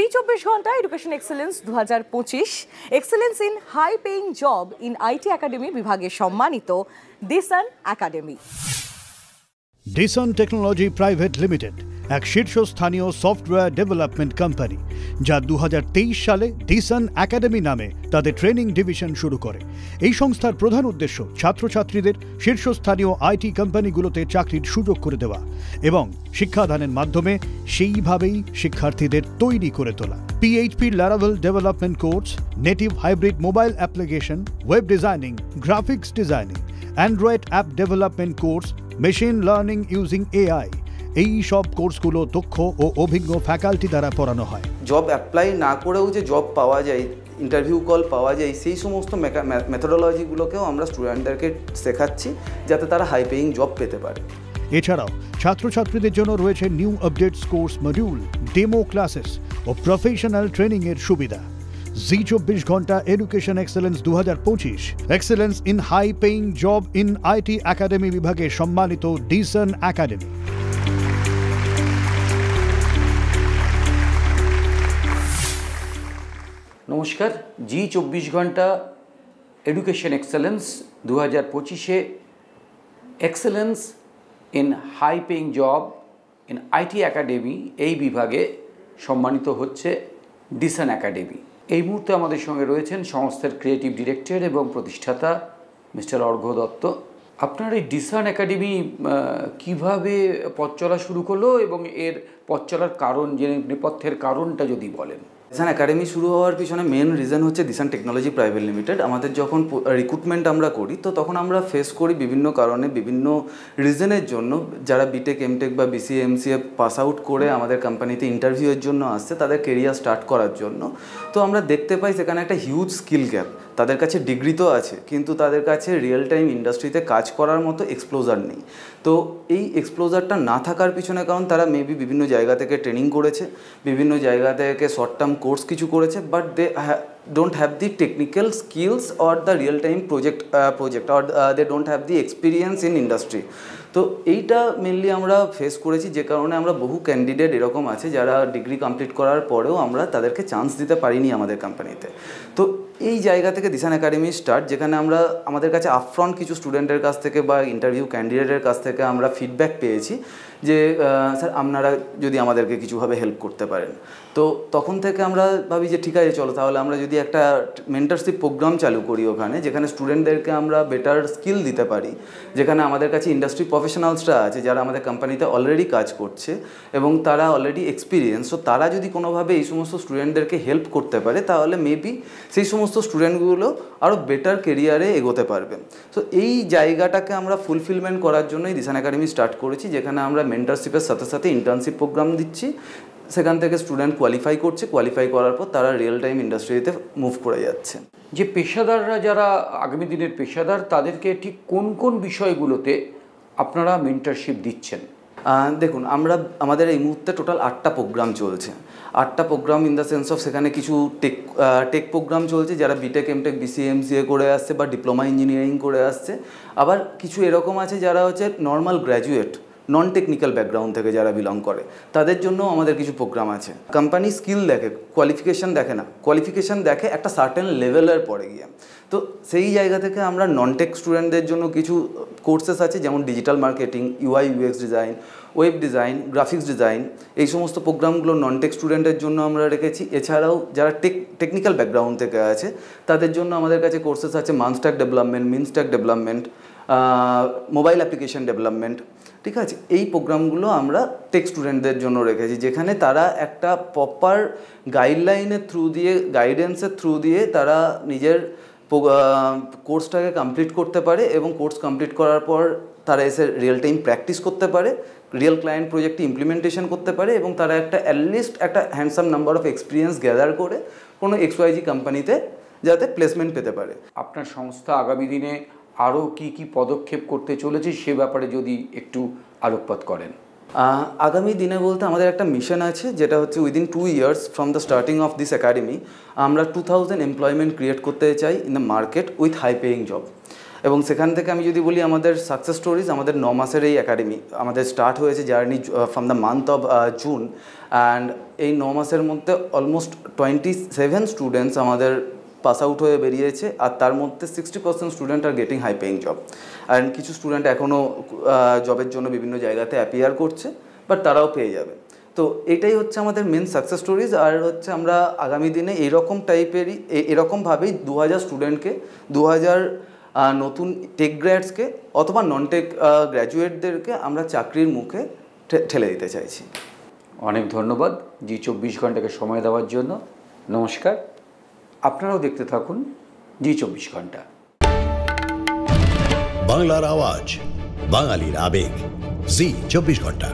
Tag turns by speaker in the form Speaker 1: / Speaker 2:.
Speaker 1: জি24 Ghanta education excellence 2025 excellence in high paying job in IT academy বিভাগে সম্মানিত Desun academy.
Speaker 2: Disan technology private limited এক শীর্ষস্থানীয় software development company, যা 2023 সালে ডিসান একাডেমি নামে তাদের ট্রেনিং ডিভিশন শুরু করে। এই সংস্থার প্রধান উদ্দেশ্য ছাত্রছাত্রীদের শীর্ষস্থানীয় আইটি কোম্পানিগুলোতে চাকরির সুযোগ করে দেওয়া এবং শিক্ষাদানের মাধ্যমে সেইভাবেই শিক্ষার্থীদের তৈরি করে তোলা। PHP Laravel development course, native hybrid mobile application, web designing, graphics designing, Android app development course, machine learning using AI, এই সব কোর্সগুলো দক্ষ ও অভিজ্ঞ ফ্যাকাল্টি দ্বারা পড়ানো হয়।
Speaker 3: জব অ্যাপ্লাই না করেও যে জব পাওয়া যায়, ইন্টারভিউ কল পাওয়া যায়, সেই সমস্ত মেথোডোলজিগুলোকেও আমরা স্টুডেন্টদেরকে শেখাচ্ছি যাতে তারা হাই পেইং জব পেতে পারে।
Speaker 2: এছাড়াও ছাত্রছাত্রীদের জন্য রয়েছে new updates course module, demo classes ও প্রফেশনাল ট্রেনিংয়ের সুবিধা। জি24 Ghanta education excellence 2025 excellence in high paying job in IT academy বিভাগে সম্মানিত ডিসান একাডেমি।
Speaker 4: নমস্কার, জি24 ঘন্টা এডুকেশন এক্সেলেন্স 2025-এ excellence in high paying job in IT academy এই বিভাগে সম্মানিত হচ্ছে ডিসান একাডেমি। এই মুহূর্তে আমাদের সঙ্গে রয়েছেন সংস্থার ক্রিয়েটিভ ডিরেক্টর এবং প্রতিষ্ঠাতা মিস্টার অর্ঘ্য দত্ত। আপনার এই ডিসান একাডেমি কিভাবে পথ চলা শুরু করলো এবং এর পথ চলার কারণ, যে নেপথ্যের কারণটা যদি বলেন।
Speaker 3: ডিসান একাডেমি শুরু হওয়ার পিছনে মেন রিজন হচ্ছে ডিসান টেকনোলজি প্রাইভেট লিমিটেড। আমাদের যখন রিক্রুটমেন্ট আমরা করি তো তখন আমরা ফেস করি বিভিন্ন কারণে, বিভিন্ন রিজনের জন্য যারা বিটেক, এমটেক বা BCA MCA পাস আউট করে আমাদের কোম্পানিতে ইন্টারভিউয়ের জন্য আসছে তাদের কেরিয়ার স্টার্ট করার জন্য। তো আমরা দেখতে পাই সেখানে একটা হিউজ স্কিল গ্যাপ। তাদের কাছে ডিগ্রি তো আছে কিন্তু তাদের কাছে রিয়েল টাইম ইন্ডাস্ট্রিতে কাজ করার মতো এক্সপ্লোজার নেই। তো এই এক্সপ্লোজারটা না থাকার পিছনে কারণ তারা মেবি বিভিন্ন জায়গা থেকে ট্রেনিং করেছে, বিভিন্ন জায়গা থেকে শর্ট টার্ম কোর্স কিছু করেছে, but they don't have the technical skills or the real time project or they don't have the experience in industry. তো এইটা মেনলি আমরা ফেস করেছি, যে কারণে আমরা বহু ক্যান্ডিডেট এরকম আছে যারা ডিগ্রি কমপ্লিট করার পরেও আমরা তাদেরকে চান্স দিতে পারিনি আমাদের কোম্পানিতে। তো এই জায়গা থেকে ডিসান একাডেমি স্টার্ট, যেখানে আমরা আমাদের কাছে আপফ্রন্ট কিছু স্টুডেন্টের কাছ থেকে বা ইন্টারভিউ ক্যান্ডিডেটের কাছ থেকে আমরা ফিডব্যাক পেয়েছি যে স্যার আপনারা যদি আমাদেরকে কিছুভাবে হেল্প করতে পারেন। তো তখন থেকে আমরা ভাবি যে ঠিক আছে চলো তাহলে আমরা যদি একটা মেন্টরশিপ প্রোগ্রাম চালু করি ওখানে, যেখানে স্টুডেন্টদেরকে আমরা বেটার স্কিল দিতে পারি, যেখানে আমাদের কাছে ইন্ডাস্ট্রি প্রফেশনালসরা আছে যারা আমাদের কোম্পানিতে অলরেডি কাজ করছে এবং তারা অলরেডি এক্সপিরিয়েন্স। তো তারা যদি কোনোভাবে এই সমস্ত স্টুডেন্টদেরকে হেল্প করতে পারে তাহলে মেবি সেই সমস্ত স্টুডেন্টগুলো আরও বেটার কেরিয়ারে এগোতে পারবে। সো এই জায়গাটাকে আমরা ফুলফিলমেন্ট করার জন্যই ডিসান একাডেমি স্টার্ট করেছি, যেখানে আমরা মেন্টরশিপের সাথে সাথে ইন্টার্নশিপ প্রোগ্রাম দিচ্ছি। সেখান থেকে স্টুডেন্ট কোয়ালিফাই করছে, কোয়ালিফাই করার পর তারা রিয়েল টাইম ইন্ডাস্ট্রিতে মুভ করে যাচ্ছে।
Speaker 4: যে পেশাদাররা, যারা আগামী দিনের পেশাদার, তাদেরকে ঠিক কোন কোন বিষয়গুলোতে আপনারা মেন্টরশিপ দিচ্ছেন?
Speaker 3: দেখুন, আমাদের এই মুহূর্তে টোটাল 8টা প্রোগ্রাম চলছে। 8টা programme in the sense of সেখানে কিছু টেক প্রোগ্রাম চলছে যারা বিটেক, এমটেক, BCA MCA করে আসছে বা ডিপ্লোমা ইঞ্জিনিয়ারিং করে আসছে। আবার কিছু এরকম আছে যারা হচ্ছে normal graduate, non technical background থেকে যারা বিলং করে, তাদের জন্য আমাদের কিছু প্রোগ্রাম আছে। কোম্পানি স্কিল দেখে, কোয়ালিফিকেশান দেখে না, কোয়ালিফিকেশান দেখে একটা সার্টেন লেভেলের পরে গিয়ে। তো সেই জায়গা থেকে আমরা নন টেক স্টুডেন্টদের জন্য কিছু কোর্সেস আছে, যেমন digital marketing, UI UX design, web design, graphics design, এই সমস্ত প্রোগ্রামগুলো নন টেক স্টুডেন্টের জন্য আমরা রেখেছি। এছাড়াও যারা টেকনিক্যাল ব্যাকগ্রাউন্ড থেকে আছে তাদের জন্য আমাদের কাছে কোর্সেস আছে MERN stack development, MEAN stack development, mobile application development. ঠিক আছে, এই প্রোগ্রামগুলো আমরা টেক স্টুডেন্টদের জন্য রেখেছি, যেখানে তারা একটা প্রপার গাইডলাইনের থ্রু দিয়ে, গাইডেন্সের থ্রু দিয়ে তারা নিজের কোর্সটাকে কমপ্লিট করতে পারে এবং কোর্স কমপ্লিট করার পর তারা এসে রিয়েল টাইম প্র্যাকটিস করতে পারে, রিয়েল ক্লায়েন্ট প্রজেক্টে ইমপ্লিমেন্টেশন করতে পারে এবং তারা অ্যাটলিস্ট একটা handsome number of experience gather করে কোনো XYZ কোম্পানিতে যাতে প্লেসমেন্ট পেতে পারে।
Speaker 4: আপনার সংস্থা আগামী দিনে আরও কি কি পদক্ষেপ করতে চলেছে সে ব্যাপারে যদি একটু আলোকপাত করেন।
Speaker 3: আগামী দিনে বলতে আমাদের একটা মিশন আছে, যেটা হচ্ছে within 2 years from the starting of this academy আমরা 2000 এমপ্লয়মেন্ট ক্রিয়েট করতে চাই in the market with high paying job. এবং সেখান থেকে আমি যদি বলি আমাদের সাকসেস স্টোরিজ, আমাদের 9 মাসের এই একাডেমি আমাদের স্টার্ট হয়েছে journey from the month of June, and এই 9 মাসের মধ্যে অলমোস্ট 27 স্টুডেন্টস আমাদের পাস আউট হয়ে বেরিয়েছে, আর তার মধ্যে 60% স্টুডেন্ট আর getting high paying job, and কিছু স্টুডেন্ট এখনও জবের জন্য বিভিন্ন জায়গাতে অ্যাপিয়ার করছে, বাট তারাও পেয়ে যাবে। তো এটাই হচ্ছে আমাদের মেন সাকসেস স্টোরিজ। আর হচ্ছে আমরা আগামী দিনে এইরকম টাইপেরই এরকমভাবেই 2000 স্টুডেন্টকে, 2000 নতুন টেক গ্র্যাডসকে অথবা নন টেক গ্র্যাজুয়েটদেরকে আমরা চাকরির মুখে ঠেলে দিতে চাইছি।
Speaker 4: অনেক ধন্যবাদ জি24 ঘন্টাকে সময় দেওয়ার জন্য। নমস্কার, আপনারাও দেখতে থাকুন জি24 ঘন্টা।
Speaker 5: বাংলার আওয়াজ, বাঙালির আবেগ, জি24 ঘন্টা।